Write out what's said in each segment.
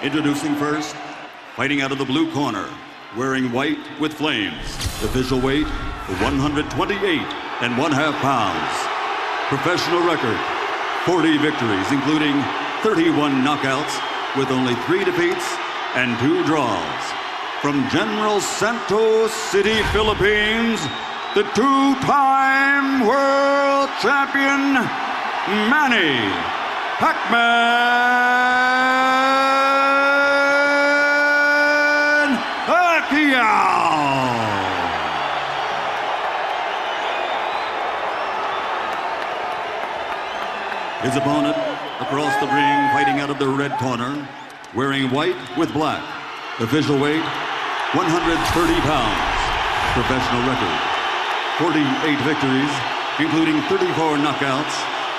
Introducing first, fighting out of the blue corner, wearing white with flames. Official weight, 128.5 pounds. Professional record, 40 victories, including 31 knockouts with only 3 defeats and 2 draws. From General Santos City, Philippines, the 2-time world champion, Manny PACMAN Pacquiao. His opponent across the ring, fighting out of the red corner, wearing white with black. Official weight, 130 pounds. Professional record, 48 victories, including 34 knockouts,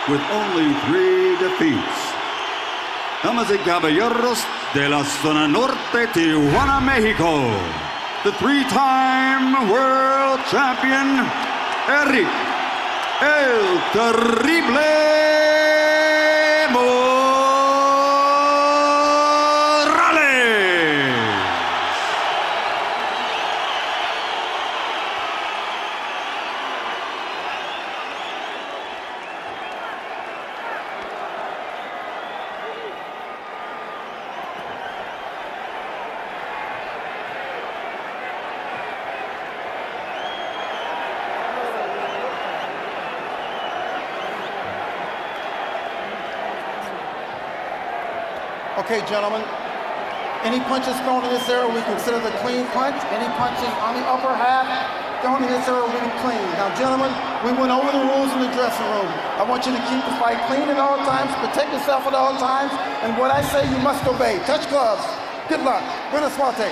with only 3 defeats. Damas y caballeros de la zona norte, Tijuana, Mexico, the 3-time world champion, Eric El Terrible Okay, gentlemen, any punches thrown in this area we consider the clean punch. Any punches on the upper half thrown in this area will be clean. Now, gentlemen, we went over the rules in the dressing room. I want you to keep the fight clean at all times, protect yourself at all times, and what I say you must obey. Touch gloves. Good luck. Buena suerte.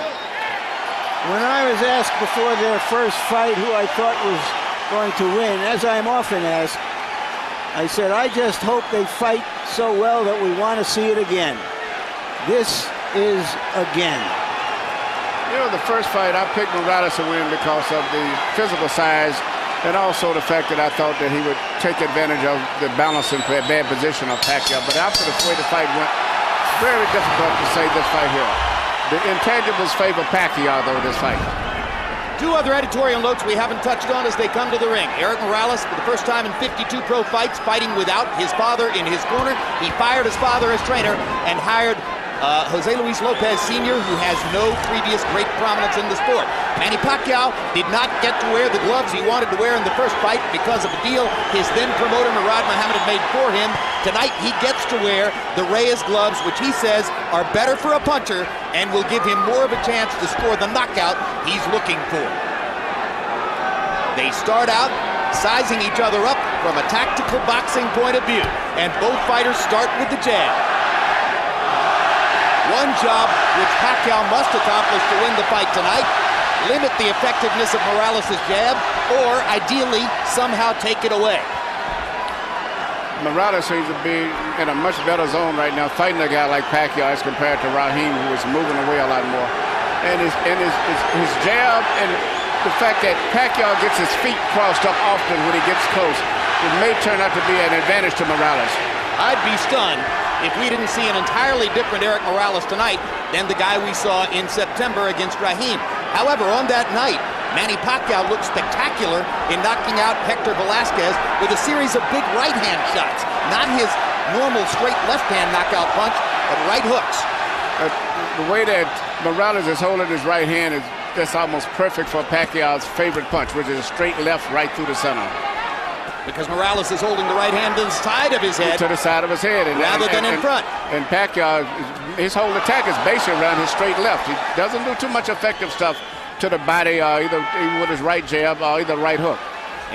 When I was asked before their first fight who I thought was going to win, as I'm often asked, I said, I just hope they fight so well that we want to see it again. This is again. You know, the first fight, I picked Morales to win because of the physical size and also the fact that I thought that he would take advantage of the balance and bad position of Pacquiao. But after the way the fight went, very difficult to say this fight here. The intangibles favor Pacquiao, though, this fight. 2 other editorial notes we haven't touched on as they come to the ring. Eric Morales, for the first time in 52 pro fights, fighting without his father in his corner. He fired his father as trainer and hired Jose Luis Lopez Sr., who has no previous great prominence in the sport. Manny Pacquiao did not get to wear the gloves he wanted to wear in the first fight because of a deal his then promoter Murad Muhammad had made for him. Tonight he gets to wear the Reyes gloves, which he says are better for a puncher and will give him more of a chance to score the knockout he's looking for. They start out sizing each other up from a tactical boxing point of view, and both fighters start with the jab. One job which Pacquiao must accomplish to win the fight tonight: limit the effectiveness of Morales' jab, or ideally somehow take it away. Morales seems to be in a much better zone right now, fighting a guy like Pacquiao as compared to Raheem, who is moving away a lot more. And his jab and the fact that Pacquiao gets his feet crossed up often when he gets close, it may turn out to be an advantage to Morales. I'd be stunned if we didn't see an entirely different Eric Morales tonight than the guy we saw in September against Raheem. However, on that night, Manny Pacquiao looked spectacular in knocking out Hector Velasquez with a series of big right-hand shots. Not his normal straight left-hand knockout punch, but right hooks. The way that Morales is holding his right hand is just almost perfect for Pacquiao's favorite punch, which is a straight left right through the center. Because Morales is holding the right hand to the side of his head. To the side of his head. Rather than in front. And Pacquiao, his whole attack is based around his straight left. He doesn't do too much effective stuff to the body, either with his right jab or either right hook.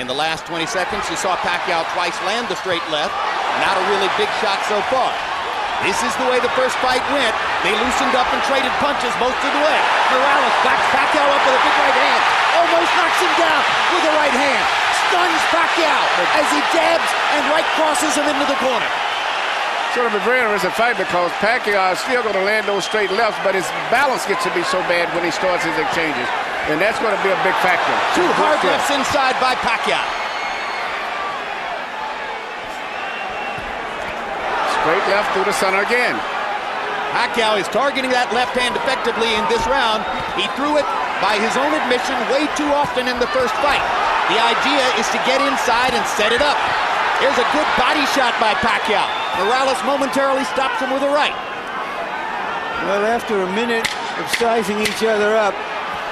In the last 20 seconds, you saw Pacquiao twice land the straight left. Not a really big shot so far. This is the way the first fight went. They loosened up and traded punches most of the way. Morales backs Pacquiao up with a big right hand. Almost knocks him down with a right hand. Stuns Pacquiao as he jabs and right crosses him into the corner. It's going to be a very interesting fight because Pacquiao is still going to land those straight lefts, but his balance gets to be so bad when he starts his exchanges. And that's going to be a big factor. 2 hard lefts inside by Pacquiao. Straight left through the center again. Pacquiao is targeting that left hand effectively in this round. He threw it, by his own admission, way too often in the first fight. The idea is to get inside and set it up. Here's a good body shot by Pacquiao. Morales momentarily stops him with a right. Well, after a minute of sizing each other up,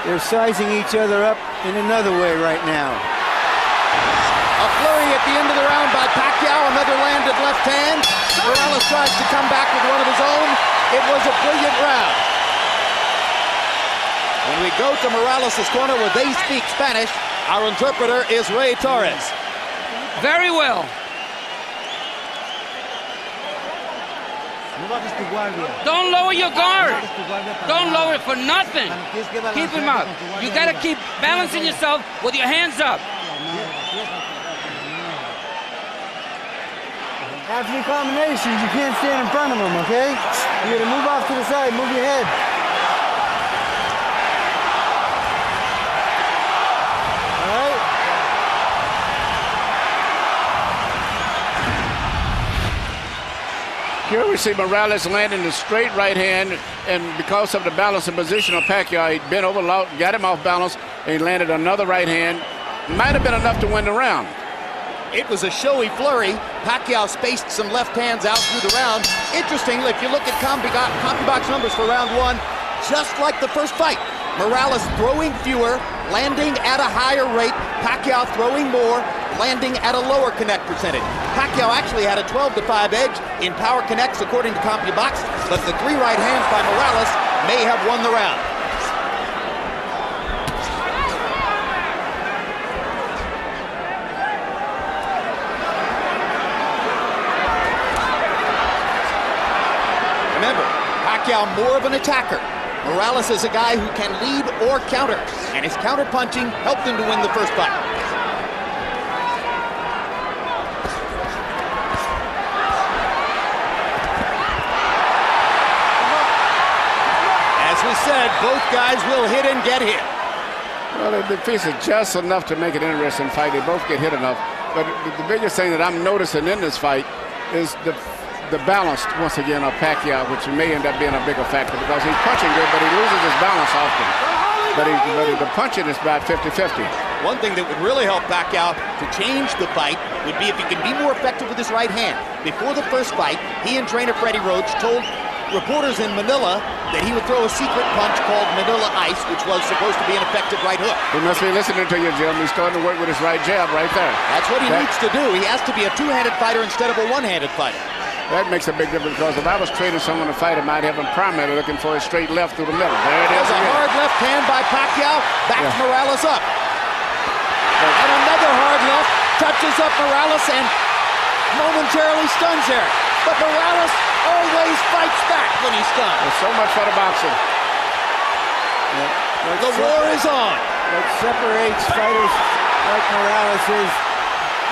they're sizing each other up in another way right now. A flurry at the end of the round by Pacquiao, another landed left hand. Morales tries to come back with one of his own. It was a brilliant round. When we go to Morales' corner where they speak Spanish, our interpreter is Ray Torres. Very well. Don't lower your guard. Don't lower it for nothing. Keep him up. You got to keep balancing yourself with your hands up. After your combinations, you can't stand in front of them, okay? You gotta move off to the side, move your head. All right? Here we see Morales landing the straight right hand, and because of the balance and position of Pacquiao, he bent over, got him off balance, and he landed another right hand. Might have been enough to win the round. It was a showy flurry. Pacquiao spaced some left hands out through the round. Interestingly, if you look at CompuBox numbers for round one, just like the first fight, Morales throwing fewer, landing at a higher rate. Pacquiao throwing more, landing at a lower connect percentage. Pacquiao actually had a 12-5 edge in power connects according to CompuBox, but the three right hands by Morales may have won the round. Remember, Pacquiao more of an attacker. Morales is a guy who can lead or counter, and his counter-punching helped him to win the first fight. As we said, both guys will hit and get hit. Well, the piece is just enough to make it an interesting fight. They both get hit enough. But the biggest thing that I'm noticing in this fight is the balance, once again, of Pacquiao, which may end up being a bigger factor because he's punching good, but he loses his balance often. But the punching is about 50-50. One thing that would really help Pacquiao to change the fight would be if he can be more effective with his right hand. Before the first fight, he and trainer Freddie Roach told reporters in Manila that he would throw a secret punch called Manila Ice, which was supposed to be an effective right hook. He must be listening to you, Jim. He's starting to work with his right jab right there. That's what he needs to do. He has to be a two-handed fighter instead of a one-handed fighter. That makes a big difference because if I was training someone to fight, I might have him primarily looking for a straight left through the middle. There it is. There's a hard left hand by Pacquiao. Backs Morales up. And another hard left touches up Morales and momentarily stuns Eric. But Morales always fights back when he's stunned. There's so much for the boxing. The war is on. What separates fighters like Morales is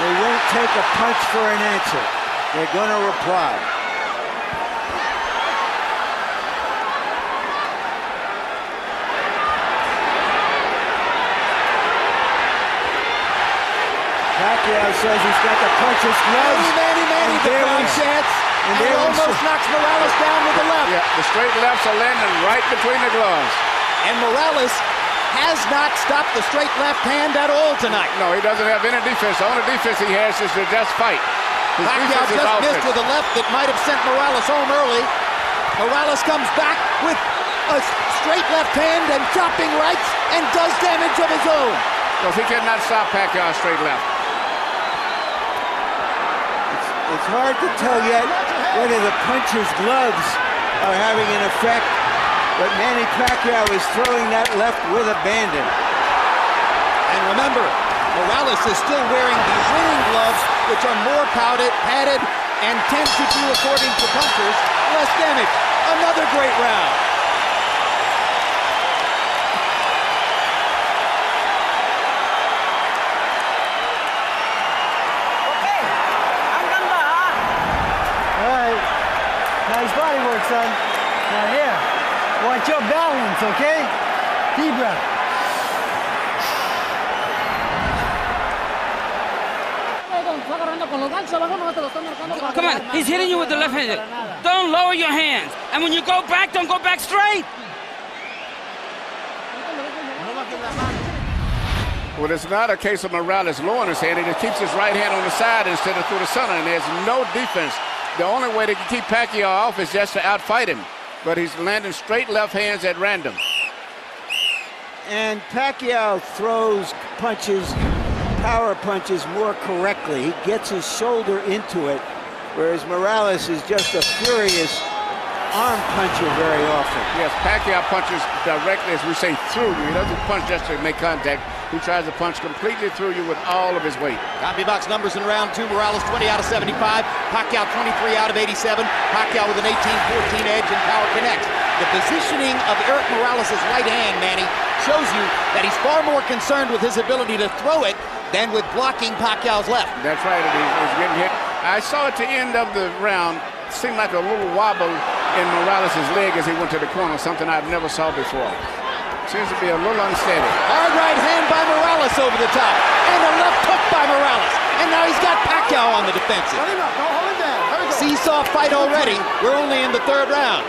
they won't take a punch for an answer. They're going to reply. Pacquiao says he's got to punch his gloves. Manny, the crowd chants, and he almost knocks Morales down with the left. Yeah, the straight lefts are landing right between the gloves. And Morales has not stopped the straight left hand at all tonight. No, he doesn't have any defense. The only defense he has is to just fight. Pacquiao just missed with a left that might have sent Morales home early. Morales comes back with a straight left hand and chopping rights and does damage of his own. Because he cannot stop Pacquiao straight left. It's hard to tell yet whether the puncher's gloves are having an effect, but Manny Pacquiao is throwing that left with abandon. And remember, Morales is still wearing the winning gloves, which are more padded, and tend to do, according to punchers, less damage. Another great round. All right. Nice body work, son. Now here, watch your balance, okay? Deep breath. Come on, he's hitting you with the left hand. Don't lower your hands. And when you go back, don't go back straight. Well, it's not a case of Morales lowering his hand. He just keeps his right hand on the side instead of through the center, and there's no defense. The only way they can keep Pacquiao off is just to outfight him. But he's landing straight left hands at random. And Pacquiao throws punches, power punches more correctly. He gets his shoulder into it, whereas Morales is just a furious arm puncher very often. Yes, Pacquiao punches directly, as we say, through you. He doesn't punch just to make contact. He tries to punch completely through you with all of his weight. CompuBox numbers in round 2. Morales 20 out of 75. Pacquiao 23 out of 87. Pacquiao with an 18-14 edge in power connects. The positioning of Eric Morales' right hand, Manny, shows you that he's far more concerned with his ability to throw it than with blocking Pacquiao's left. That's right, and he's getting hit. I saw at the end of the round, seemed like a little wobble in Morales' leg as he went to the corner, something I've never saw before. Seems to be a little unsteady. Hard right hand by Morales over the top. And a left hook by Morales. And now he's got Pacquiao on the defensive. Hold him up. Don't hold him down. There we go. Seesaw fight already. We're only in the 3rd round.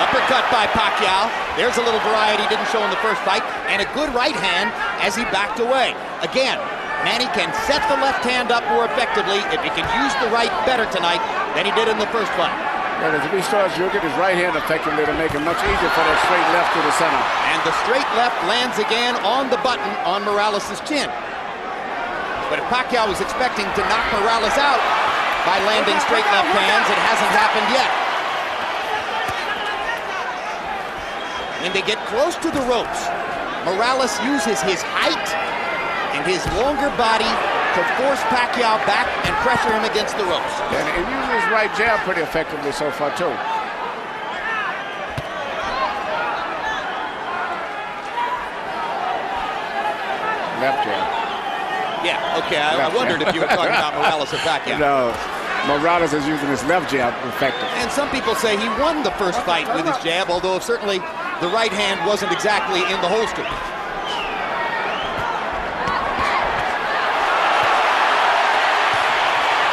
Uppercut by Pacquiao. There's a little variety he didn't show in the first fight. And a good right hand as he backed away. Again, Manny can set the left hand up more effectively if he can use the right better tonight than he did in the first fight. Well, if he starts using his right hand effectively, it'll make it much easier for that straight left to the center. And the straight left lands again on the button on Morales' chin. But if Pacquiao was expecting to knock Morales out by landing straight left hands, it hasn't happened yet. When they get close to the ropes, Morales uses his height and his longer body to force Pacquiao back and pressure him against the ropes. And he uses his right jab pretty effectively so far, too. Left jab. Yeah, okay, I wondered if you were talking about Morales or Pacquiao. No, Morales is using his left jab effectively. And some people say he won the first fight with his jab, although certainly the right hand wasn't exactly in the holster.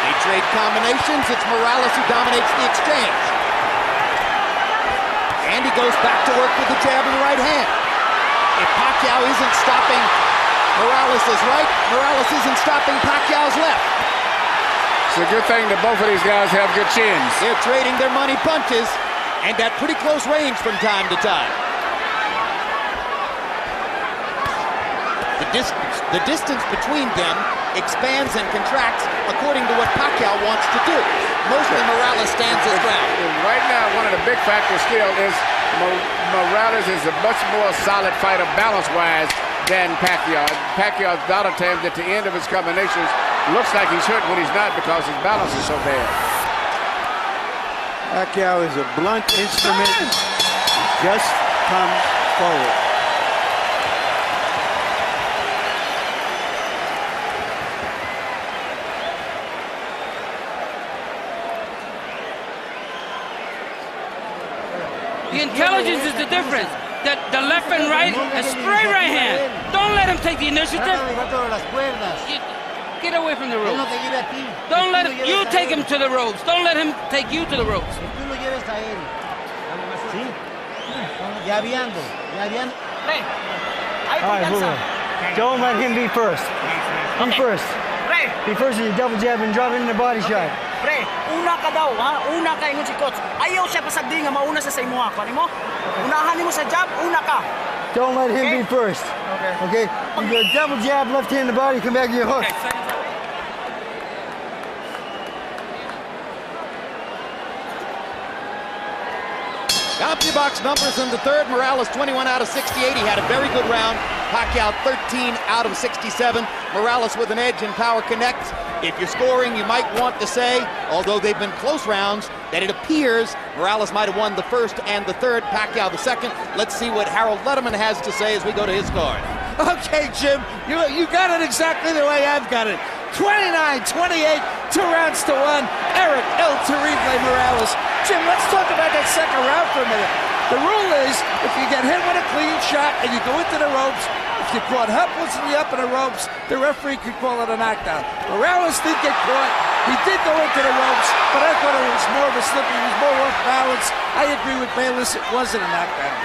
They trade combinations. It's Morales who dominates the exchange. And he goes back to work with the jab and the right hand. If Pacquiao isn't stopping Morales' right, Morales isn't stopping Pacquiao's left. It's a good thing that both of these guys have good chins. They're trading their money punches, and at pretty close range from time to time. The distance between them expands and contracts according to what Pacquiao wants to do. Mostly Morales stands his ground. Right now, one of the big factors still is Morales is a much more solid fighter balance-wise than Pacquiao. Pacquiao, a lot of times at the end of his combinations, looks like he's hurt when he's not because his balance is so bad. Pacquiao is a blunt instrument. Just come forward. The intelligence is the difference. The left and right, a straight right hand. Don't let him take the initiative. Get away from the ropes. Don't let him, you take him to the ropes. Don't let him take you to the ropes. All right, hold on. Don't let him be first. Be first. Be first with your double jab and drop it in the body shot. Pre, una ka daw, ha? Una ka ingon si coach. Ayaw siya pasagdi nga mauna sa imo ha. Kani mo? Unahan nimo sa jab, una ka. Don't let him be first. Okay? You go double jab, left hand in the body, come back to your hook. CompuBox numbers in the 3rd. Morales 21 out of 68. He had a very good round. Pacquiao 13 out of 67. Morales with an edge in power connects. If you're scoring, you might want to say, although they've been close rounds, that it appears Morales might have won the first and the third, Pacquiao the second. Let's see what Harold Letterman has to say as we go to his card. Okay, Jim, you got it exactly the way I've got it. 29-28 2 rounds to 1. Eric El Terrible Morales. Jim, let's talk about that second round for a minute. The rule is, if you get hit with a clean shot and you go into the ropes, if you're caught helplessly up in the ropes, the referee could call it a knockdown. Morales did get caught. He did go into the ropes, but I thought it was more of a slip. He was more off balance. I agree with Bayless. It wasn't a knockdown.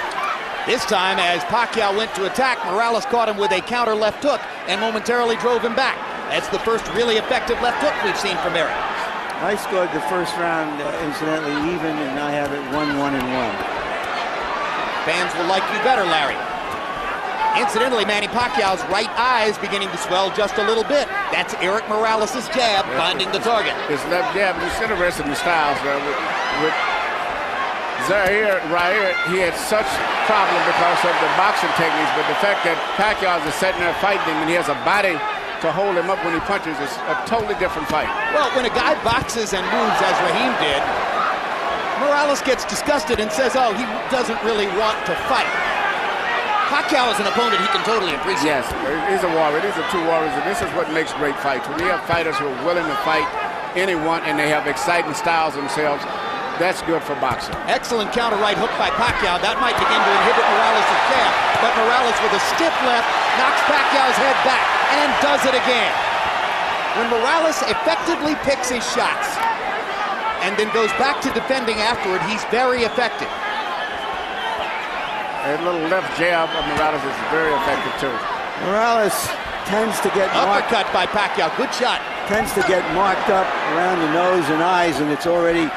This time, as Pacquiao went to attack, Morales caught him with a counter left hook and momentarily drove him back. That's the first really effective left hook we've seen from Eric. I scored the first round, incidentally, even, and I have it 1-1-1. Fans will like you better, Larry. Incidentally, Manny Pacquiao's right eye is beginning to swell just a little bit. That's Eric Morales' jab finding the target. His left jab, it's interesting in the styles there. With Zaire, right here, he had such problem because of the boxing techniques, but the fact that Pacquiao is sitting there fighting him and he has a body to hold him up when he punches is a totally different fight. Well, when a guy boxes and moves, as Raheem did, Morales gets disgusted and says, oh, he doesn't really want to fight. Pacquiao is an opponent he can totally appreciate. Yes, he's a warrior. These are two warriors, and this is what makes great fights. When you have fighters who are willing to fight anyone and they have exciting styles themselves, that's good for boxing. Excellent counter right hook by Pacquiao. That might begin to inhibit Morales' jab, but Morales with a stiff left knocks Pacquiao's head back and does it again. When Morales effectively picks his shots and then goes back to defending afterward, he's very effective. A little left jab of Morales is very effective too. Morales tends to get uppercut by Pacquiao. Good shot. Tends to get marked up around the nose and eyes, and it's already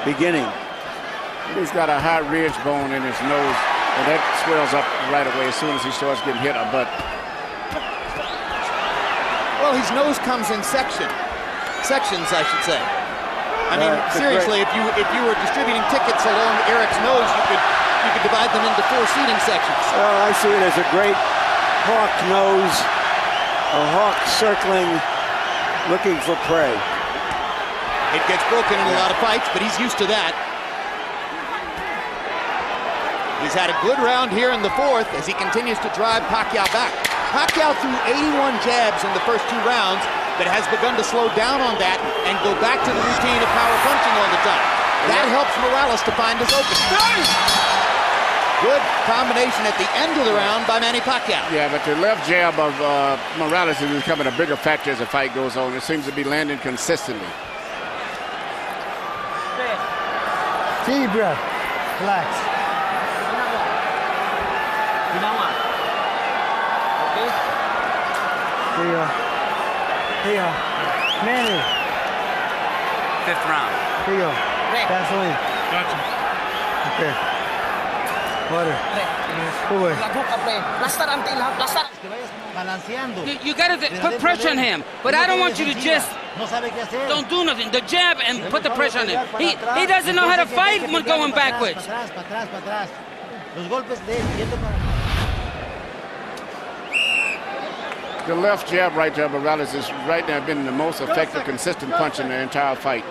beginning. He's got a high ridge bone in his nose, and that swells up right away as soon as he starts getting hit a butt. Well, his nose comes in sections, I should say. I mean, seriously, if you were distributing tickets along Eric's nose, you could divide them into 4 seating sections. Well, I see it as a great hawk nose, a hawk circling, looking for prey. It gets broken in a lot of fights, but he's used to that. He's had a good round here in the 4th as he continues to drive Pacquiao back. Pacquiao threw 81 jabs in the first 2 rounds, but has begun to slow down on that and go back to the routine of power punching all the time. That helps Morales to find his opening. Good combination at the end of the round by Manny Pacquiao. Yeah, but the left jab of Morales is becoming a bigger factor as the fight goes on. It seems to be landing consistently. Deep breath. Relax. Here you go. Here you go. Manny. 5th round. Here you go. Gasoline. Gotcha. Okay. Water. Away. You gotta put pressure on him, but I don't want you to just don't do nothing. The jab and put the pressure on him. He doesn't know how to fight when going backwards. The left jab right there, Morales is right now been the most effective, consistent punch in the entire fight.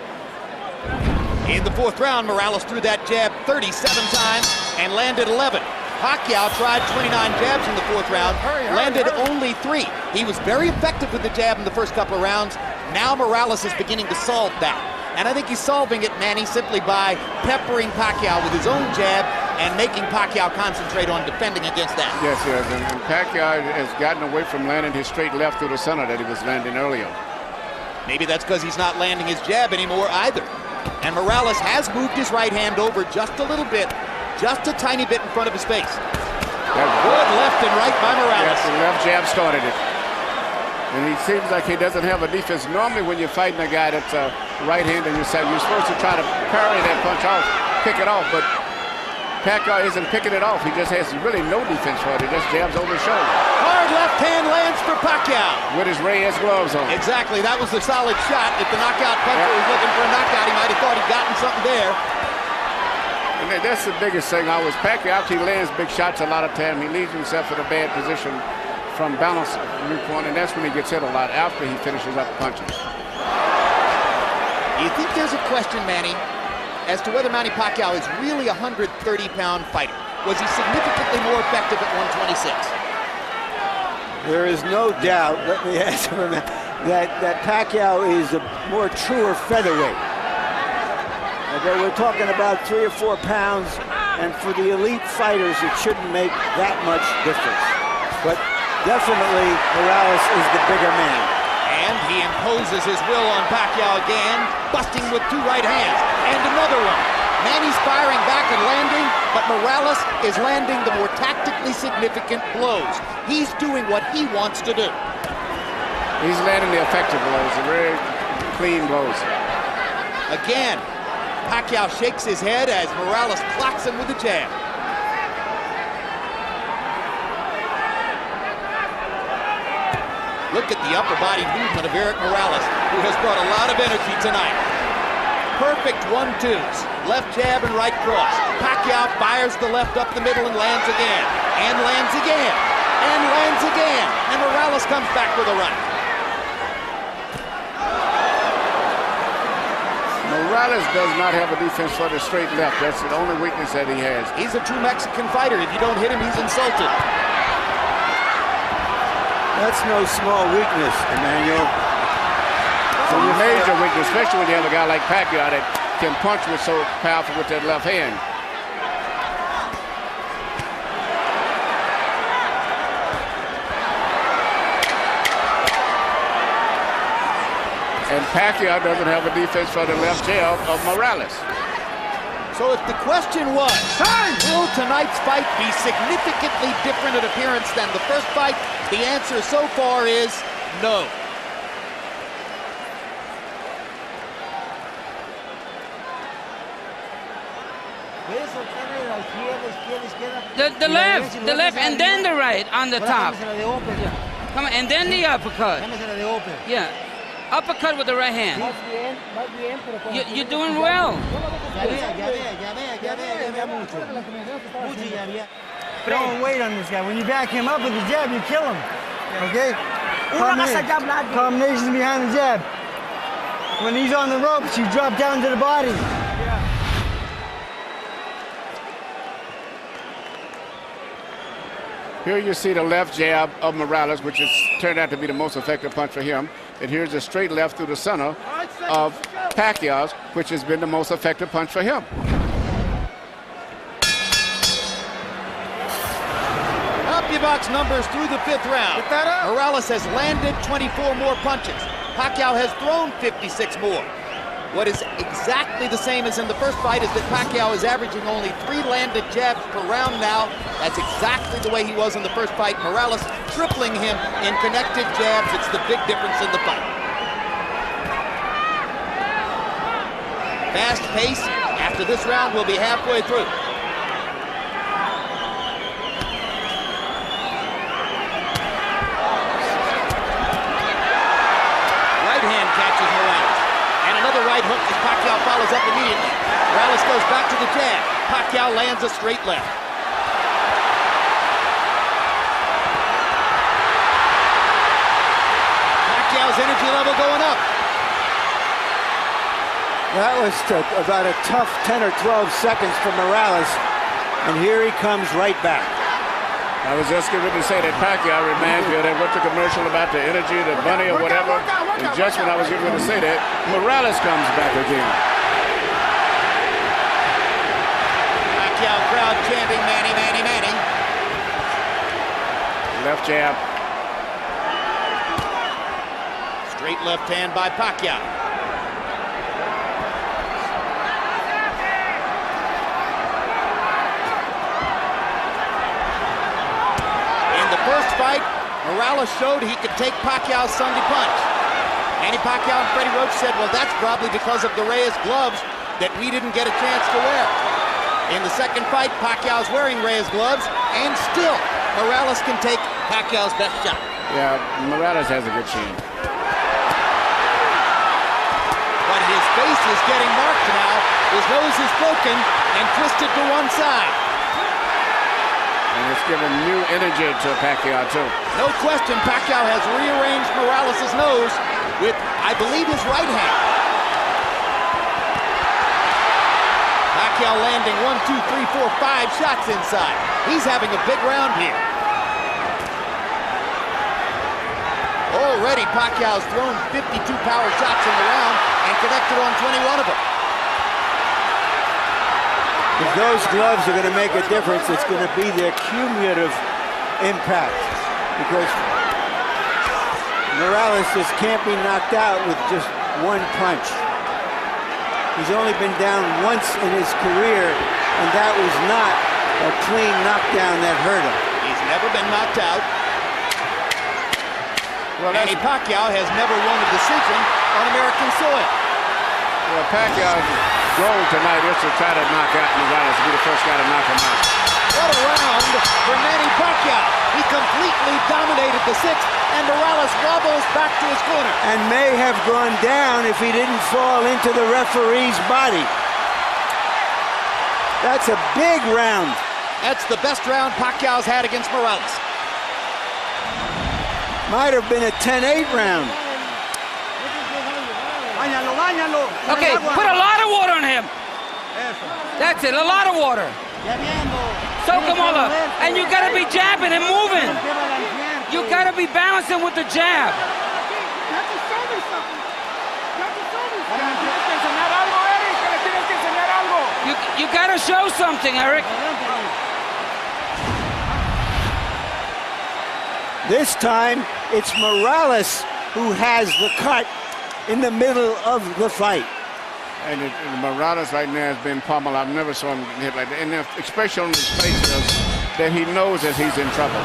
In the 4th round, Morales threw that jab 37 times and landed 11. Pacquiao tried 29 jabs in the 4th round, landed only 3. He was very effective with the jab in the first couple of rounds. Now Morales is beginning to solve that. And I think he's solving it, Manny, simply by peppering Pacquiao with his own jab and making Pacquiao concentrate on defending against that. Yes, yes, and Pacquiao has gotten away from landing his straight left through the center that he was landing earlier. Maybe that's because he's not landing his jab anymore either. And Morales has moved his right hand over just a little bit, just a tiny bit in front of his face. Good left and right by Morales. Yes, the left jab started it. And he seems like he doesn't have a defense. Normally when you're fighting a guy that's right-handed, you're supposed to try to parry that punch off, pick it off, but Pacquiao isn't picking it off. He just has really no defense for it. He just jabs over his shoulder. Hard left hand lands for Pacquiao. With his Reyes gloves on. Exactly. That was the solid shot. If the knockout puncher was looking for a knockout, he might have thought he'd gotten something there. And that's the biggest thing always. Pacquiao actually lands big shots a lot of time. He leaves himself in a bad position from balance viewpoint, and that's when he gets hit a lot after he finishes up punches. Do you think there's a question, Manny, as to whether Manny Pacquiao is really a 130-pound fighter? Was he significantly more effective at 126? There is no doubt. Let me ask him. that Pacquiao is a more truer featherweight. Okay, we're talking about 3 or 4 pounds, and for the elite fighters, it shouldn't make that much difference. But definitely, Morales is the bigger man. And he imposes his will on Pacquiao again, busting with 2 right hands. And another one. Manny's firing back and landing, but Morales is landing the more tactically significant blows. He's doing what he wants to do. He's landing the effective blows, the very clean blows. Again, Pacquiao shakes his head as Morales clocks him with a jab. Look at the upper body movement of Eric Morales, who has brought a lot of energy tonight. Perfect 1-2s, left jab and right cross. Pacquiao fires the left up the middle and lands again, and lands again, and lands again, and Morales comes back with a right. Morales does not have a defense for the straight left. That's the only weakness that he has. He's a true Mexican fighter. If you don't hit him, he's insulted. That's no small weakness, Emmanuel. It's a major weakness, especially when you have a guy like Pacquiao that can punch with so powerful with that left hand. And Pacquiao doesn't have a defense for the left jab of Morales. So if the question was, will tonight's fight be significantly different in appearance than the first fight? The answer so far is no. The left, and then the right on the top. Come on, and then the uppercut. Yeah, uppercut with the right hand. You're doing well. Don't wait on this guy. When you back him up with the jab, you kill him. Okay? Combinations behind the jab. When he's on the ropes, you drop down to the body. Here you see the left jab of Morales, which has turned out to be the most effective punch for him. And here's the straight left through the center of Pacquiao's, which has been the most effective punch for him. CompuBox numbers through the 5th round. Morales has landed 24 more punches. Pacquiao has thrown 56 more. What is exactly the same as in the first fight is that Pacquiao is averaging only 3 landed jabs per round now. That's exactly the way he was in the first fight. Morales tripling him in connected jabs. It's the big difference in the fight. Fast pace. After this round, we'll be halfway through. Right hand catches Morales. And another right hook as Pacquiao follows up immediately. Morales goes back to the jab. Pacquiao lands a straight left. Pacquiao's energy level going up. That was about a tough 10 or 12 seconds for Morales, and here he comes right back. I was just going to say that Pacquiao reminds me of that what's the commercial about the energy, the money or whatever. And just when I was getting ready to say that, Morales comes back again. Pacquiao crowd chanting, Manny, Manny, Manny. Left jab. Straight left hand by Pacquiao. First fight, Morales showed he could take Pacquiao's Sunday punch. Manny Pacquiao and Freddie Roach said, well, that's probably because of the Reyes gloves that we didn't get a chance to wear. In the second fight, Pacquiao's wearing Reyes gloves, and still, Morales can take Pacquiao's best shot. Yeah, Morales has a good chin. But his face is getting marked now. His nose is broken and twisted to one side. And it's given new energy to Pacquiao, too. No question, Pacquiao has rearranged Morales' nose with, I believe, his right hand. Pacquiao landing 1, 2, 3, 4, 5 shots inside. He's having a big round here. Oh, Already, Pacquiao's thrown 52 power shots in the round and connected on 21 of them. If those gloves are going to make a difference, it's going to be their cumulative impact, because Morales just can't be knocked out with just one punch. He's only been down once in his career, and that was not a clean knockdown that hurt him. He's never been knocked out. Well, Manny Pacquiao has never won a decision on American soil. Well, Pacquiao's goal tonight is to try to knock out Morales, to be the first guy to knock him out. What a round for Manny Pacquiao. He completely dominated the sixth, and Morales wobbles back to his corner. And may have gone down if he didn't fall into the referee's body. That's a big round. That's the best round Pacquiao's had against Morales. Might have been a 10-8 round. Okay, put a lot of water on him. That's it, a lot of water. Soak him all up. And you gotta be jabbing and moving. You gotta be balancing with the jab. You gotta show something, Eric. This time, it's Morales who has the cut in the middle of the fight. And Morales right now has been pummeled. I've never saw him hit like that. And especially on his face, that he knows that he's in trouble.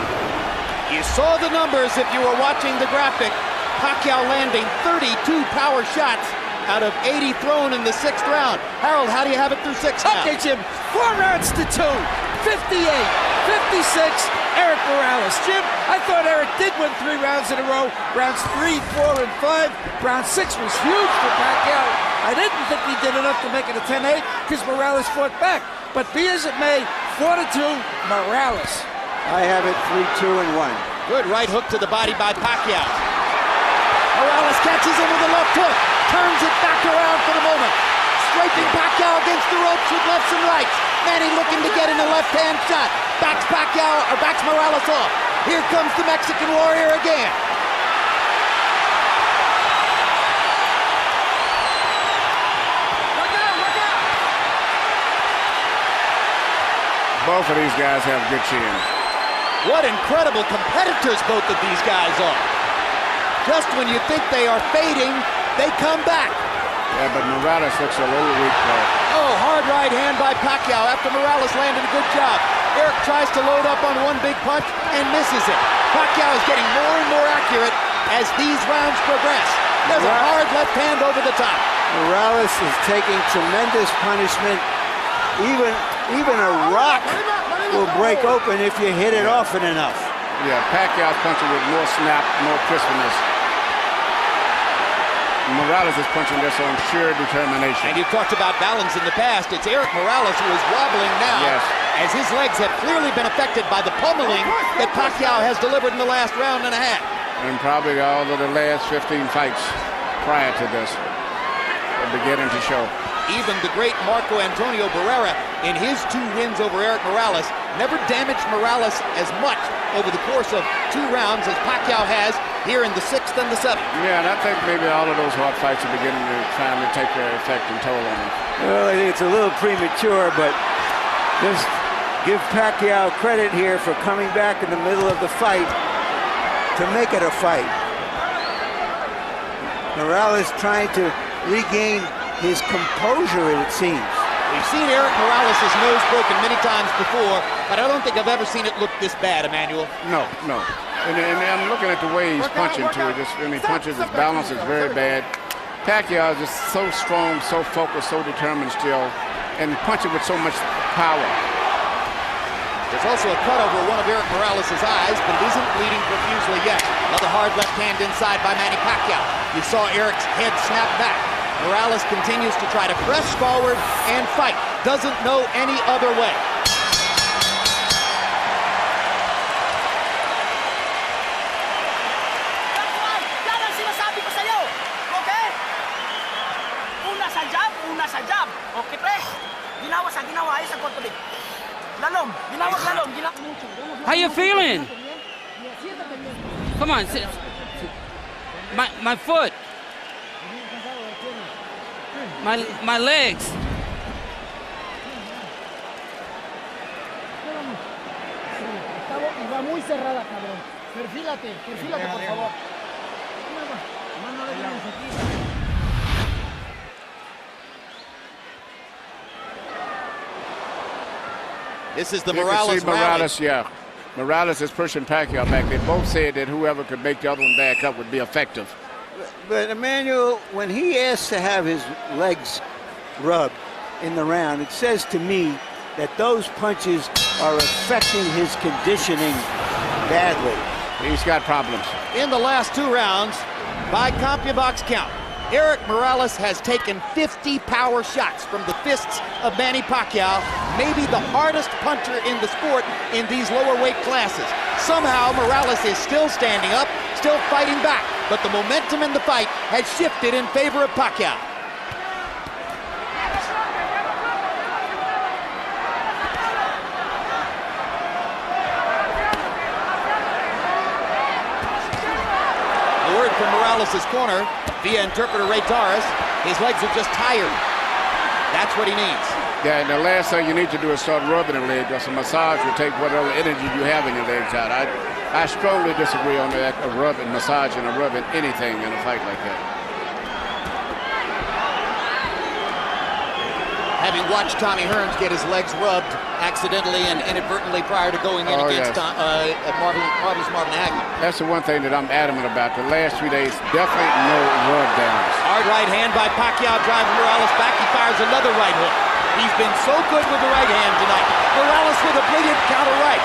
You saw the numbers if you were watching the graphic. Pacquiao landing 32 power shots out of 80 thrown in the sixth round. Harold, how do you have it through six now? Okay, Jim, 4 rounds to 2. 58, 56, Eric Morales. Jim, I thought Eric did win 3 rounds in a row. Rounds 3, 4, and 5. Round 6 was huge for Pacquiao. I didn't think he did enough to make it a 10-8 because Morales fought back. But be as it may, 4-2, Morales. I have it 3-2 and 1. Good right hook to the body by Pacquiao. Morales catches him with a left hook, turns it back around for the moment. Scraping Pacquiao against the ropes with lefts and rights. Manny looking to get in a left-hand shot. Backs Morales off. Here comes the Mexican Warrior again. Both of these guys have good chins. What incredible competitors both of these guys are. Just when you think they are fading, they come back. Yeah, but Morales looks a little weak though. Oh, hard right hand by Pacquiao after Morales landed a good job. Eric tries to load up on one big punch and misses it. Pacquiao is getting more and more accurate as these rounds progress. There's a hard left hand over the top. Morales is taking tremendous punishment. Even a rock will break open if you hit it often enough. Yeah, Pacquiao's punching with more snap, more crispness. Morales is punching just on sheer determination. And you've talked about balance in the past. It's Eric Morales who is wobbling now, as his legs have clearly been affected by the pummeling that Pacquiao has delivered in the last round and a half. And probably all of the last 15 fights prior to this are beginning to show. Even the great Marco Antonio Barrera, in his 2 wins over Eric Morales, never damaged Morales as much over the course of 2 rounds as Pacquiao has here in the 6th and the 7th. Yeah, and I think maybe all of those hard fights are beginning to finally take their effect and toll on him. Well, I think it's a little premature, but just give Pacquiao credit here for coming back in the middle of the fight to make it a fight. Morales trying to regain his composure, it seems. We've seen Eric Morales' nose broken many times before, but I don't think I've ever seen it look this bad, Emmanuel. No. And I'm looking at the way he's punching too. When he punches, his balance is very bad. Pacquiao is just so strong, so focused, so determined still, and punching with so much power. There's also a cut over one of Eric Morales' eyes, but it isn't bleeding profusely yet. Another hard left hand inside by Manny Pacquiao. You saw Eric's head snap back. Morales continues to try to press forward and fight. Doesn't know any other way. Yan ang sinasabi ko sa'yo. Okay? Una sa jab. Okay, pre? Ginawa sa ginawa. Ayos ang kontrol. Lalong. How you feeling? Come on, sit. My foot. My legs. Va muy cerrada, cabrón. Perfílate, por favor. This is the You can Morales see rally. Morales, yeah. Morales is pushing Pacquiao back. They both said that whoever could make the other one back up would be effective. But Emmanuel, when he asks to have his legs rubbed in the round, it says to me that those punches are affecting his conditioning badly. He's got problems. In the last 2 rounds, by CompuBox count, Eric Morales has taken 50 power shots from the fists of Manny Pacquiao, maybe the hardest puncher in the sport in these lower weight classes. Somehow Morales is still standing up, still fighting back, but the momentum in the fight has shifted in favor of Pacquiao. From Morales' corner via interpreter Ray Torres, his legs are just tired. That's what he needs. Yeah, and the last thing you need to do is start rubbing the leg, because a massage will take whatever energy you have in your legs out. I strongly disagree on that, of rubbing, massaging, or rubbing anything in a fight like that. Having watched Tommy Hearns get his legs rubbed accidentally and inadvertently prior to going in against Marvin Hagler. That's the one thing that I'm adamant about. The last 3 days, definitely no rub downs. Hard right hand by Pacquiao drives Morales back. He fires another right hook. He's been so good with the right hand tonight. Morales with a brilliant counter right.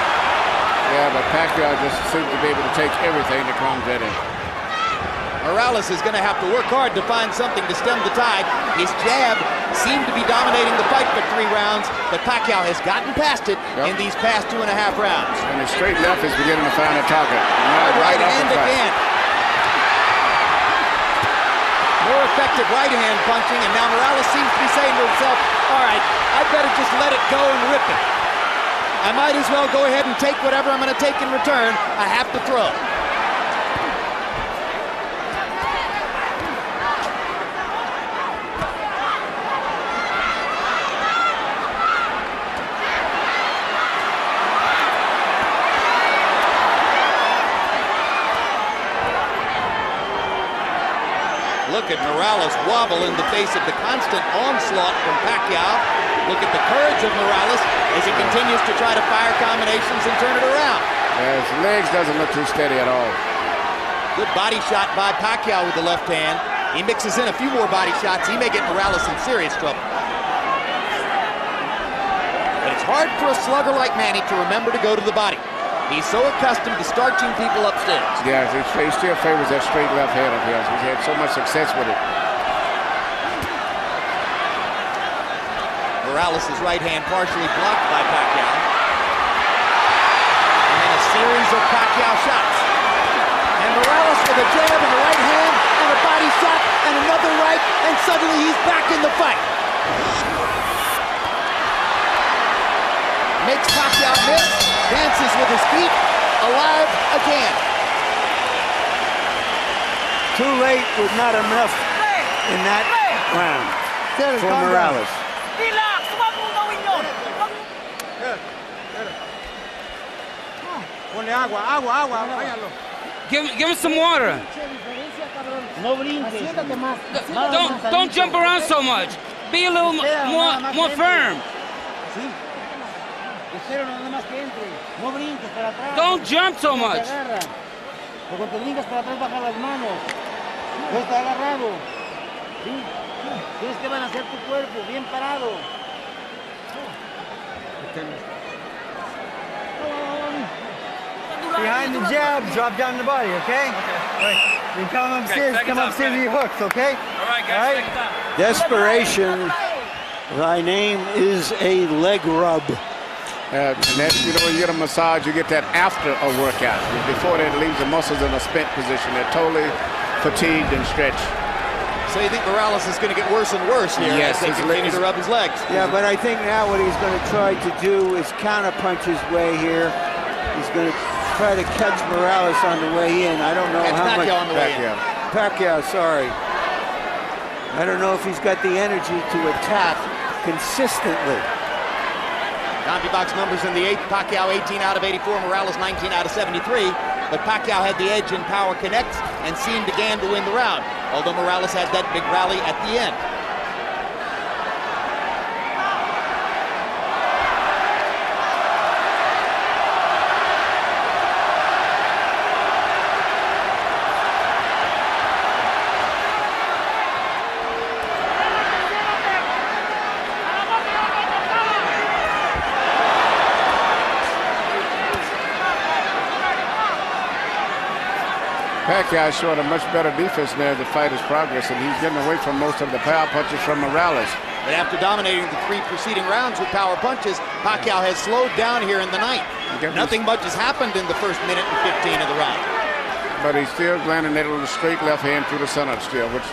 Yeah, but Pacquiao just seems to be able to take everything that comes at him. Morales is going to have to work hard to find something to stem the tide. His jab seemed to be dominating the fight for 3 rounds, but Pacquiao has gotten past it in these past 2.5 rounds. And his straight left is beginning to find a target. Right hand again. More effective right hand punching, and now Morales seems to be saying to himself, all right, I better just let it go and rip it. I might as well go ahead and take whatever I'm going to take in return. I have to throw. Look at Morales wobble in the face of the constant onslaught from Pacquiao. Look at the courage of Morales as he continues to try to fire combinations and turn it around. His legs doesn't look too steady at all. Good body shot by Pacquiao with the left hand. He mixes in a few more body shots. He may get Morales in serious trouble. But it's hard for a slugger like Manny to remember to go to the body. He's so accustomed to starching people upstairs. Yeah, he still favors that straight left hand of his. He's had so much success with it. Morales' right hand partially blocked by Pacquiao. And then a series of Pacquiao shots. And Morales with a jab and a right hand and a body shot and another right, and suddenly he's back in the fight. Makes Pacquiao miss, dances with his feet, alive again. Too late with not enough in that round for Morales. Relax! Huwag mong gawin yun! Ponle agua, váyalo. Give him some water. No brinques. Don't jump around so much. Be a little more firm. Espero nada más que entre. No brinques para atrás. Don't jump so much. O cuando brincas para atrás, baja las manos. No está agarrado. ¿Sí? Tienes que balancear tu cuerpo, bien parado. Behind the jab, drop down the body, okay? Right. You come upstairs, with your hooks, okay? All right, guys. Desperation, thy name is a leg rub. And that, you know, when you get a massage, you get that after a workout. Before that, it leaves the muscles in a spent position. They're totally fatigued and stretched. So you think Morales is going to get worse and worse here as they continue to rub his legs? Yeah, but I think now what he's going to try to do is counterpunch his way here. He's going to try to catch Morales on the way in. I don't know how much. On the way in. Pacquiao, sorry. I don't know if he's got the energy to attack consistently. CompuBox numbers in the 8th, Pacquiao 18 out of 84, Morales 19 out of 73. But Pacquiao had the edge in power connects and seemed again to win the round, although Morales had that big rally at the end. Pacquiao showed a much better defense there as the fight is progressing. He's getting away from most of the power punches from Morales. But after dominating the 3 preceding rounds with power punches, Pacquiao has slowed down here in the 9th. Nothing much has happened in the first minute and 15 of the round. But he's still landing it on the straight left hand through the center still, which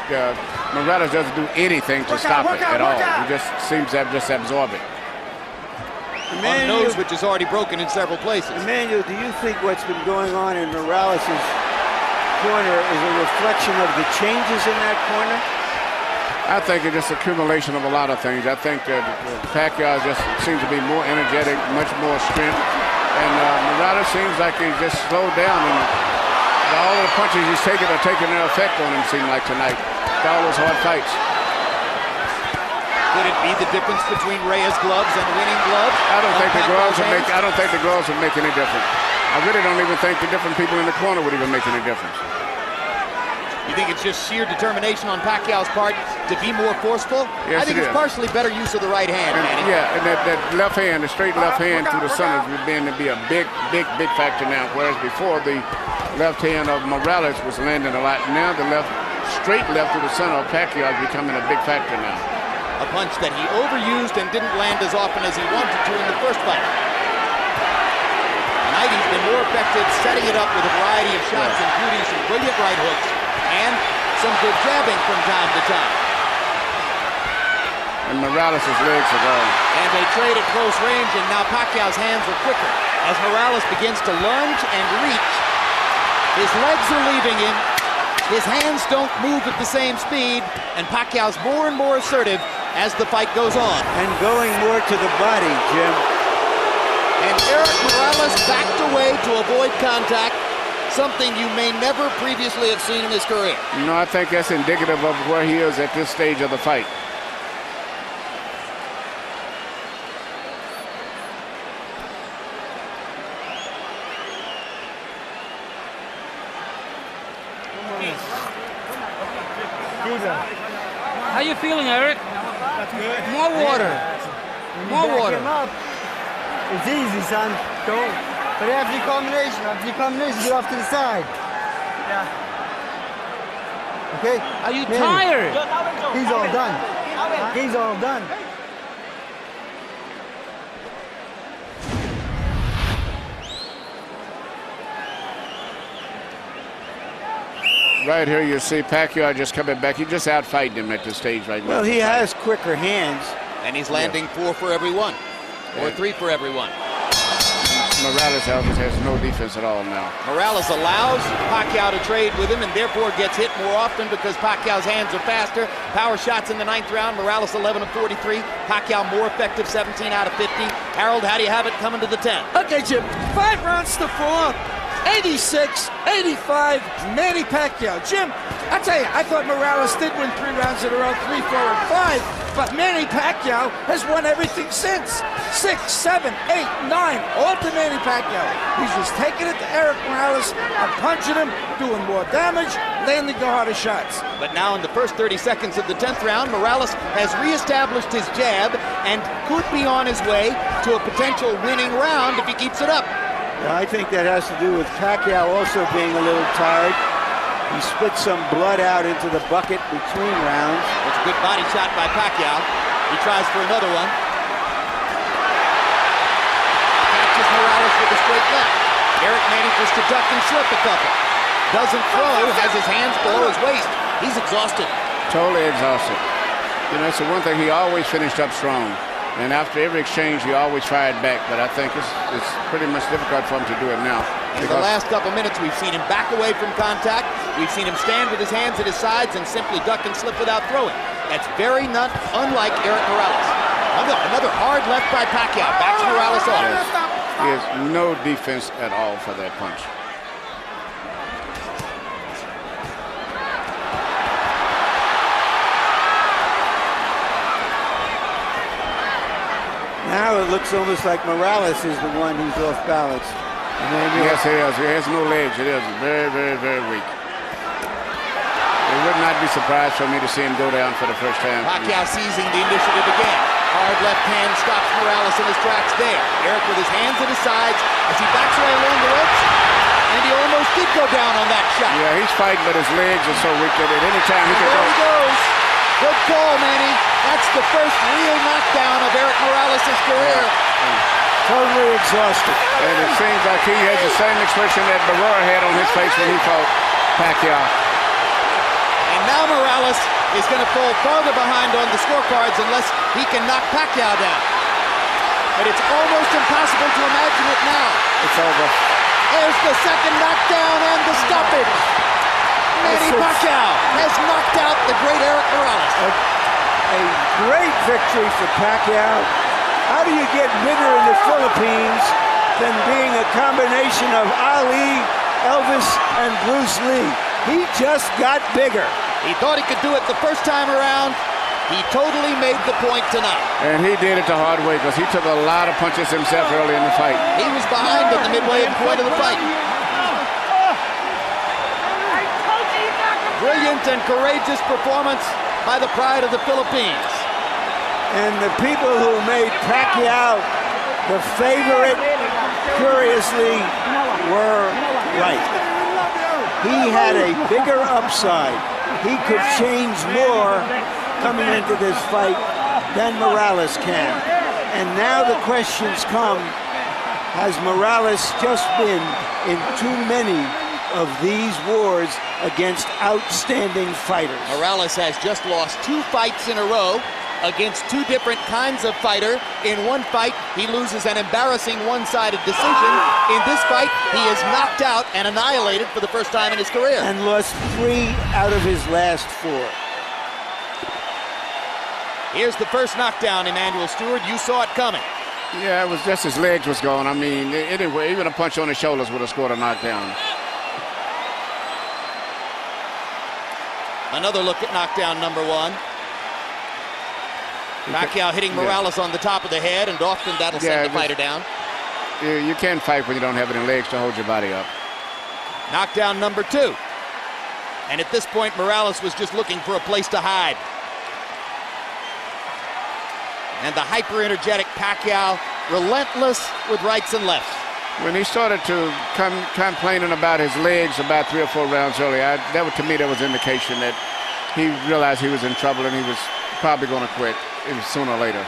Morales doesn't do anything to stop it at all. He just seems to just absorb it. On the nose, which is already broken in several places. Emmanuel, do you think what's been going on in Morales' corner is a reflection of the changes in that corner? I think it's just accumulation of a lot of things. I think Pacquiao just seems to be more energetic, much more strength. And Morales seems like he's just slowed down. And all of the punches he's taking are taking their effect on him, seem like tonight. All those hard fights. Could it be the difference between Reyes' gloves and winning gloves? I don't think the gloves would make any difference. I really don't even think the different people in the corner would even make any difference. You think it's just sheer determination on Pacquiao's part to be more forceful? Yes, I think it's partially better use of the right hand, Manny. Yeah, and that left hand, the straight left hand through the center is beginning to be a big factor now. Whereas before, the left hand of Morales was landing a lot. Now the straight left through the center of Pacquiao is becoming a big factor now. A punch that he overused and didn't land as often as he wanted to in the first fight. Tonight he's been more effective setting it up with a variety of shots, including some brilliant right hooks and some good jabbing from time to time. And Morales' legs are gone. And they trade at close range, and now Pacquiao's hands are quicker. As Morales begins to lunge and reach, his legs are leaving him. His hands don't move at the same speed, and Pacquiao's more and more assertive as the fight goes on. And going more to the body, Jim. And Eric Morales backed away to avoid contact, something you may never previously have seen in his career. No, I think that's indicative of where he is at this stage of the fight. How you feeling, Eric? That's good. More water. More water. It's easy, son. Don't. But after the combination, get off to the side. Yeah. Okay? Are you tired? He's all done. He's all done. Right here you see Pacquiao just coming back. He's just out-fighting him at this stage right now. Well, he has quicker hands. And he's landing 4 for every one. Or 3 for every one. Morales has no defense at all now. Morales allows Pacquiao to trade with him and therefore gets hit more often because Pacquiao's hands are faster. Power shots in the 9th round. Morales 11 of 43. Pacquiao more effective, 17 out of 50. Harold, how do you have it coming to the 10th? Okay, Jim, 5 rounds to 4. 86, 85, Manny Pacquiao. Jim, I tell you, I thought Morales did win 3 rounds in a row, 3, 4, and 5, but Manny Pacquiao has won everything since. 6, 7, 8, 9, all to Manny Pacquiao. He's just taking it to Eric Morales and punching him, doing more damage, landing the harder shots. But now in the first 30 seconds of the 10th round, Morales has reestablished his jab and could be on his way to a potential winning round if he keeps it up. I think that has to do with Pacquiao also being a little tired. He spit some blood out into the bucket between rounds. It's a good body shot by Pacquiao. He tries for another one. Catches Morales with a straight left. Eric manages to duck and slip a couple. Doesn't throw, has his hands below his waist. He's exhausted. Totally exhausted. You know, it's the one thing he always finished up strong. And after every exchange, he always fired back. But I think it's pretty much difficult for him to do it now. In the last couple minutes, we've seen him back away from contact. We've seen him stand with his hands at his sides and simply duck and slip without throwing. That's very unlike Eric Morales. Another hard left by Pacquiao. Backs Morales off. He has no defense at all for that punch. Now it looks almost like Morales is the one who's off balance. Yes, he is. He has no legs. It is very, very, very weak. It would not be surprised for me to see him go down for the first time. Pacquiao seizing the initiative again. Hard left hand stops Morales in his tracks there. Eric with his hands at his sides as he backs away along the ropes. And he almost did go down on that shot. Yeah, he's fighting, but his legs are so weak that at any time he can go. There he goes. Good call, Manny. That's the first real knockdown of Eric Morales' career. Totally exhausted. And it seems like he has the same expression that Barrera had on his face when he fought Pacquiao. And now Morales is going to fall farther behind on the scorecards unless he can knock Pacquiao down. But it's almost impossible to imagine it now. It's over. There's the second knockdown and the stoppage. Manny Pacquiao has knocked out the great Eric Morales. A great victory for Pacquiao. How do you get bigger in the Philippines than being a combination of Ali, Elvis, and Bruce Lee? He just got bigger. He thought he could do it the first time around. He totally made the point tonight. And he did it the hard way because he took a lot of punches himself early in the fight. He was behind at the midway point of the fight. Brilliant and courageous performance by the pride of the Philippines. And the people who made Pacquiao the favorite, curiously, were right. He had a bigger upside. He could change more coming into this fight than Morales can. And now the questions come, has Morales just been in too many of these wars against outstanding fighters? Morales has just lost 2 fights in a row against 2 different kinds of fighter. In one fight, he loses an embarrassing one-sided decision. In this fight, he is knocked out and annihilated for the first time in his career. And lost 3 out of his last 4. Here's the first knockdown, Emmanuel Stewart. You saw it coming. Yeah, it was just his legs was going. I mean, anyway, even a punch on his shoulders would have scored a knockdown. Another look at knockdown number 1. Pacquiao hitting Morales on the top of the head, and often that'll send the fighter down. You can't fight when you don't have any legs to hold your body up. Knockdown number 2. And at this point, Morales was just looking for a place to hide. And the hyper-energetic Pacquiao, relentless with rights and lefts. When he started to complaining about his legs about 3 or 4 rounds earlier, to me, that was indication that he realized he was in trouble and he was probably going to quit sooner or later.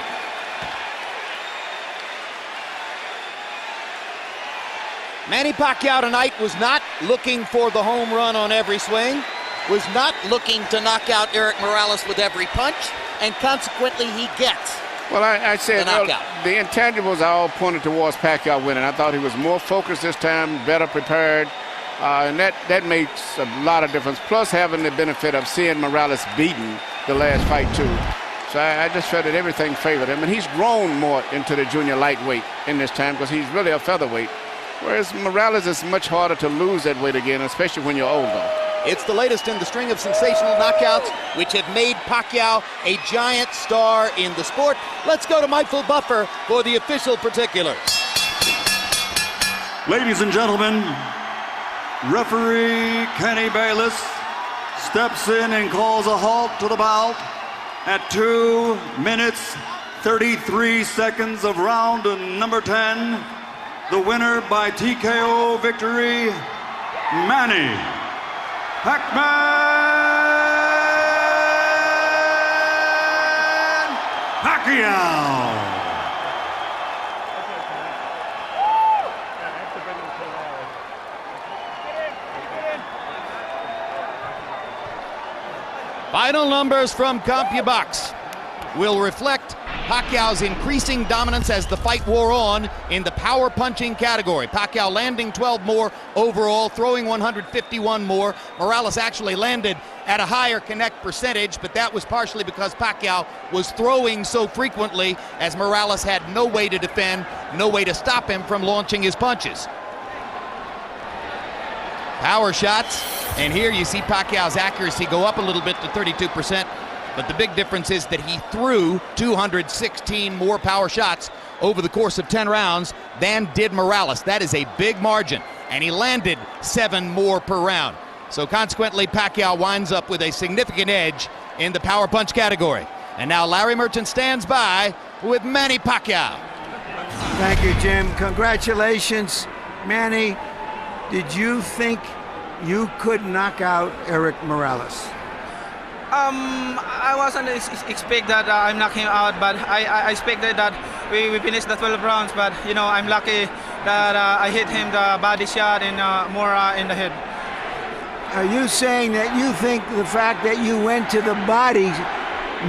Manny Pacquiao tonight was not looking for the home run on every swing, was not looking to knock out Eric Morales with every punch, and consequently he gets Well, I said the knockout. The intangibles all pointed towards Pacquiao winning. I thought he was more focused this time, better prepared, and that makes a lot of difference. Plus having the benefit of seeing Morales beaten the last fight too. So I just felt that everything favored him, and he's grown more into the junior lightweight in this time because he's really a featherweight. Whereas Morales is much harder to lose that weight again, especially when you're older. It's the latest in the string of sensational knockouts which have made Pacquiao a giant star in the sport. Let's go to Michael Buffer for the official particulars. Ladies and gentlemen, referee Kenny Bayless steps in and calls a halt to the bout at 2 minutes 33 seconds of round number 10. The winner by TKO victory, Manny PACMAN Pacquiao. Final numbers from CompuBox will reflect Pacquiao's increasing dominance as the fight wore on in the power punching category. Pacquiao landing 12 more overall, throwing 151 more. Morales actually landed at a higher connect percentage, but that was partially because Pacquiao was throwing so frequently as Morales had no way to defend, no way to stop him from launching his punches. Power shots, and here you see Pacquiao's accuracy go up a little bit to 32%, but the big difference is that he threw 216 more power shots over the course of 10 rounds than did Morales. That is a big margin, and he landed 7 more per round. So consequently, Pacquiao winds up with a significant edge in the power punch category. And now Larry Merchant stands by with Manny Pacquiao. Thank you, Jim. Congratulations, Manny. Did you think you could knock out Eric Morales? I wasn't expect that I'm knocking him out, but I expected that we finished the 12 rounds. But you know, I'm lucky that I hit him the body shot and more in the head. Are you saying that you think the fact that you went to the body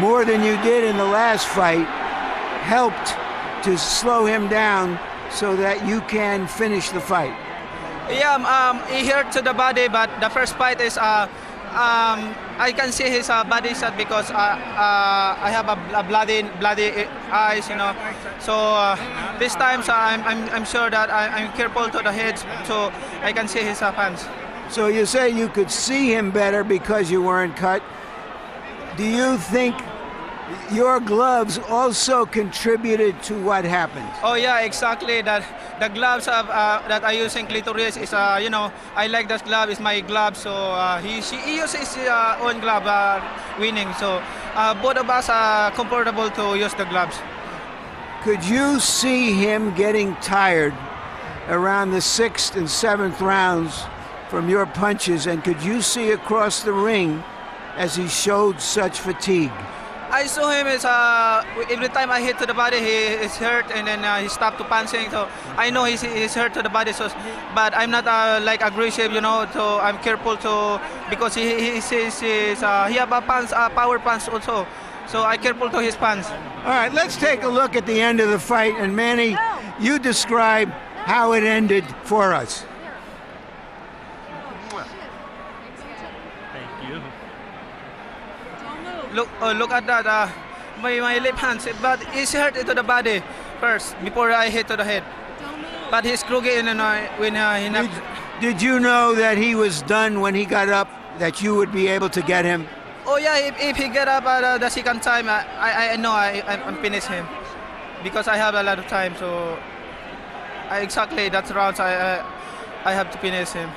more than you did in the last fight helped to slow him down so that you can finish the fight? Yeah, he hurt to the body, but the first fight is I can see his body shot because I have a bloody eyes, you know. So this time, so I'm sure that I'm careful to the head, so I can see his hands. So you say you could see him better because you weren't cut. Do you think your gloves also contributed to what happened? Oh yeah, exactly. That the gloves that I use in clitoris is, you know, I like that glove. It's my glove. So he uses his own glove winning. So both of us are comfortable to use the gloves. Could you see him getting tired around the 6th and 7th rounds from your punches, and could you see across the ring as he showed such fatigue? I saw him as every time I hit to the body, he is hurt, and then he stopped to punching. So I know he's hurt to the body. So, but I'm not like aggressive, you know. So I'm careful to because he says he have a power punch also. So I'm careful to his punch. All right, let's take a look at the end of the fight, and Manny, you describe how it ended for us. Look at that, my left hand, but he's hurt into the body first before I hit to the head. But he's crooked when he knocked. Did you know that he was done when he got up, that you would be able to get him? Oh yeah, if he get up the second time, I know I'm finish him because I have a lot of time. So exactly that rounds I have to finish him.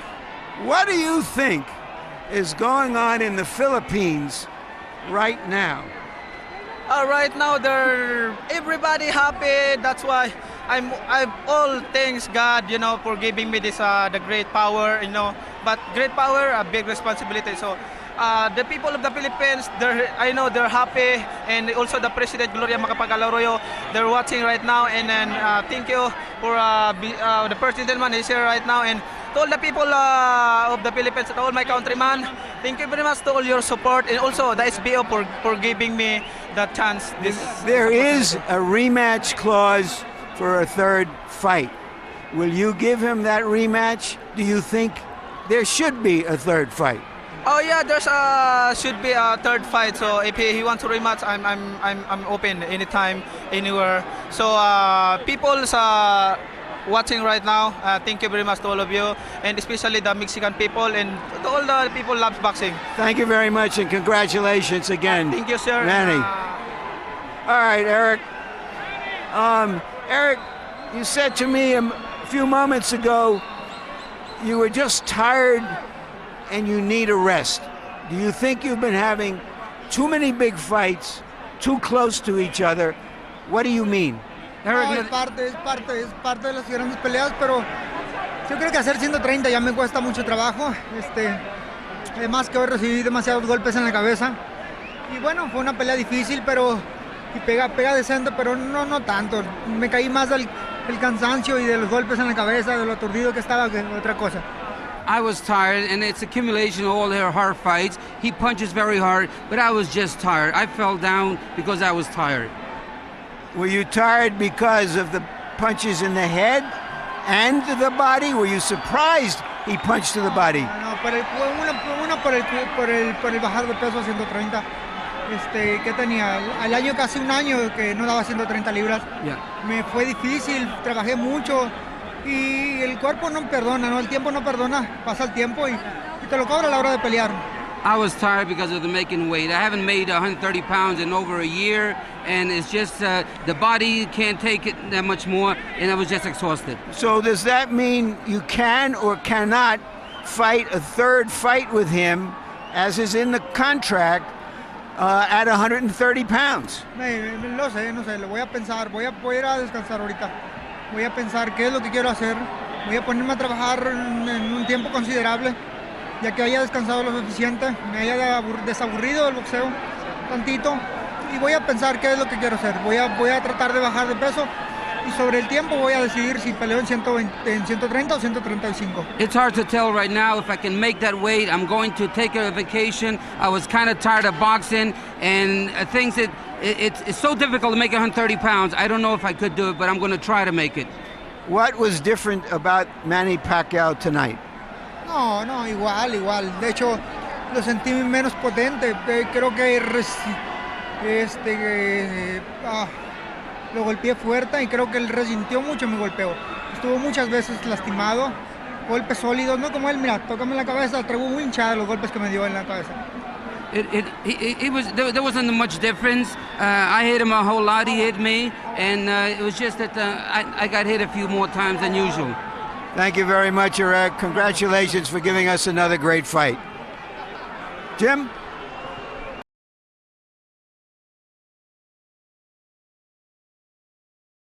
What do you think is going on in the Philippines right now? Right now, everybody happy. That's why I'm all thanks God, you know, for giving me this the great power, you know. But great power, a big responsibility. So the people of the Philippines, I know they're happy, and also the President Gloria Macapagal-Arroyo, they're watching right now. And then thank you for the first gentleman is here right now, and to all the people of the Philippines, to all my countrymen, thank you very much to all your support, and also the SBO for giving me that chance. There is a rematch clause for a third fight. Will you give him that rematch? Do you think there should be a third fight? Oh yeah, there's should be a third fight. So if he wants to rematch, I'm open anytime, anywhere. So people's watching right now, thank you very much to all of you, and especially the Mexican people, and to all the people who love boxing. Thank you very much, and congratulations again. Thank you, sir. Manny. All right, Eric. Eric, you said to me a few moments ago you were just tired and you need a rest. Do you think you've been having too many big fights, too close to each other? What do you mean? No, es parte de las grandes peleas, pero yo creo que hacer 130 ya me cuesta mucho trabajo. Además que hoy recibí demasiados golpes en la cabeza. Y bueno, fue una pelea difícil, pero y pega decente, pero no tanto. Me caí más del cansancio y de los golpes en la cabeza, de lo aturdido que estaba, que otra cosa. I was tired, and it's accumulation of all their hard fights. He punches very hard, but I was just tired. I fell down because I was tired. Were you tired because of the punches in the head and the body? Were you surprised he punched to the body? No, una por el bajar de peso a 130. ¿Qué tenía? Al año, casi un año que no daba 130 libras. Yeah. Me fue difícil, trabajé mucho y el cuerpo no perdona, ¿no? El tiempo no perdona, pasa el tiempo y te lo cobra a la hora de pelear. I was tired because of the making weight. I haven't made 130 pounds in over a year, and it's just the body can't take it that much more, and I was just exhausted. So does that mean you can or cannot fight a third fight with him, as is in the contract, at 130 pounds? No sé, lo voy a pensar, voy a ir a descansar ahorita. Voy a pensar qué es lo que quiero hacer. Voy a ponerme a trabajar en un tiempo considerable, ya que haya descansado lo suficiente, me haya desaburrido del boxeo tantito y voy a pensar qué es lo que quiero hacer. Voy a tratar de bajar de peso y sobre el tiempo voy a decidir si peleo en 130 o 135. It's hard to tell right now if I can make that weight. I'm going to take a vacation. I was kind of tired of boxing and things that it's so difficult to make 130 pounds. I don't know if I could do it, but I'm going to try to make it. What was different about Manny Pacquiao tonight? No, igual. De hecho, lo sentí menos potente. Creo que lo golpeé fuerte y creo que él resintió mucho mi golpeo. Estuvo muchas veces lastimado, golpes sólidos, no como él, mira, tócame la cabeza, traigo muy hinchada los golpes que me dio en la cabeza. There wasn't much difference. I hit him a whole lot, he hit me, and it was just that I got hit a few more times than usual. Thank you very much, Eric. Congratulations for giving us another great fight. Jim?